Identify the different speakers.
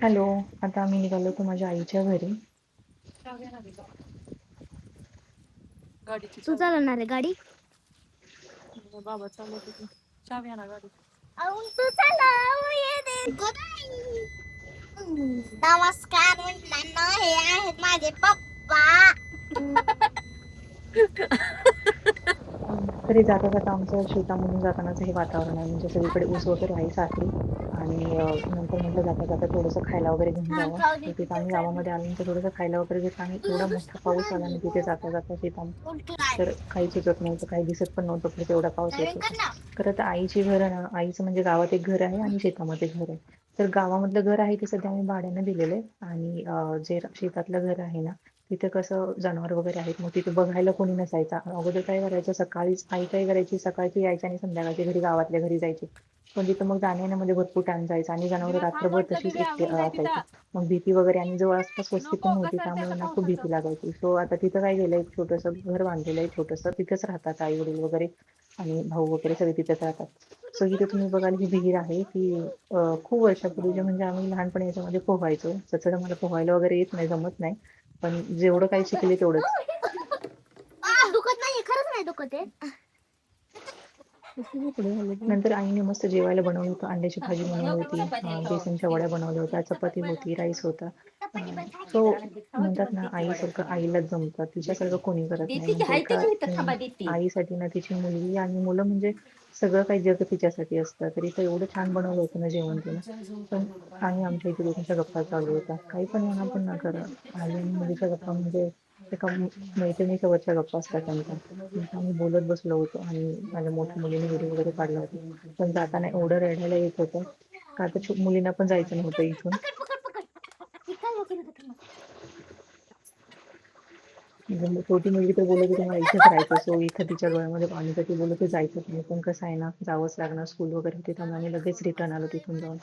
Speaker 1: Hello. आता आम्ही निघालो होतो माझ्या आईच्या घरी.
Speaker 2: गाडीची
Speaker 3: तू
Speaker 2: चावी
Speaker 3: चालवणार आहे गाडी?
Speaker 2: बाबा चालवते की चावी आणा गाडी.
Speaker 3: तू चालव ये दे. नमस्कार मित्रांनो, हे आहेत माझे पप्पा.
Speaker 1: तरी जाता जाता आमचं शेतामधून जातानाचं हे वातावरण आहे, म्हणजे सगळीकडे ऊस वगैरे आहे सासरी. आणि नंतर म्हटलं जाता जाता थोडंसं खायला वगैरे घेऊन जावं. तर तिथं आम्ही गावामध्ये आल्यानंतर थोडंसं खायला वगैरे घेतलं आणि एवढा मोठा पाऊस आला ना तिथे जाता जाता शेतामध्ये, तर काही सुचत नव्हतं, काही दिसत पण नव्हतं पुढे, एवढा पाऊस येत होता. खरं तर आईची घर ना, आईचं म्हणजे गावात एक घर आहे आणि शेतामध्ये घर आहे. तर गावामधलं घर आहे ते सध्या आम्ही भाड्याने दिलेलं आहे. आणि जे शेतातलं घर आहे ना, तिथे कसं जनावर वगैरे आहेत, मग तिथे बघायला कोणी नसायचं. अगोदर काय करायचं, सकाळीच आई काय करायची, सकाळची यायची आणि संध्याकाळची घरी गावातल्या घरी जायची. पण तिथं मग जाण्या येण्यामध्ये भरपूर टाइम जायचा आणि जनावर
Speaker 2: दिवा थांब
Speaker 1: रात्रभर
Speaker 2: म्हटलं
Speaker 1: तशीच
Speaker 2: दिद्या,
Speaker 1: एकटी
Speaker 2: ऊन आहे
Speaker 1: असायची.
Speaker 2: तिथं.
Speaker 1: मग भीती वगैरे, आणि जवळ आसपास वस्ती पण
Speaker 2: नको
Speaker 1: नव्हती,
Speaker 2: घसरते
Speaker 1: त्यामुळे
Speaker 2: आता
Speaker 1: ना खूप भीती
Speaker 2: पावसाचं.
Speaker 1: लागायची. सो आता तिथं काय केलंय, एक छोटंसं घर बांधलेलं आहे, छोटंसं. तिथेच राहतात आई वडील वगैरे आणि भाऊ वगैरे सगळे तिथेच राहतात. सो इथे तुम्ही बघाल ही विहीर आहे ती खूप वर्षापूर्वीची, म्हणजे आम्ही लहानपणी याच्यामध्ये पोहायचो. तसं मला पोहायला वगैरे येत नाही, जमत नाही, पण जेवढं काही शिकले तेवढंच.
Speaker 3: दुखत नाही, खरंच नाही दुखत आहे.
Speaker 1: नंतर आईने मस्त जेवायला बनवलं होतं, अंड्याची भाजी बनवली होती, बेसनच्या वड्या बनवल्या होत्या, चपाती होती, राईस होता. सो म्हणतात ना, आईसारखं आईलाच जमतं, तिच्यासारखं कोणी करत नाही.
Speaker 2: देते की
Speaker 1: म्हणजे
Speaker 2: हाय
Speaker 1: एका
Speaker 2: त्याची इथं थांबा देते.
Speaker 1: आईसाठी ना तिची मुलगी आणि मुलं म्हणजे सगळं काही जग तिच्यासाठी असतं. तरी तर एवढं छान बनवलं होतं ना जेवण तिनं. पण आणि आमच्या इथे दोघांच्या गप्पा चालू होत्या, काही पण म्हणा, पण ना करा. आई आणि मुलीच्या गप्पा म्हणजे एका मैत्रिणीच्या वरच्या गप्पा असतात त्यांच्या. मग आम्ही बोलत बसलो होतो आणि माझ्या मोठ्या मुलीने व्हिडिओ वगैरे काढला होता. पण जाताना एवढं रडायला येत होतं का, तर मुलींना पण जायचं नव्हतं इथून. म्हणजे छोटी मुलगी तर बोलत होती मला इथेच राहायचं, सो इथं तिच्या डोळ्यामध्ये पाणी, ती बोलत होती जायचंच नाही. पण कसं आहे ना, जावंच लागणार, स्कूल वगैरे होती, त्यामुळे आम्ही लगेच रिटर्न आलो तिथून जाऊन.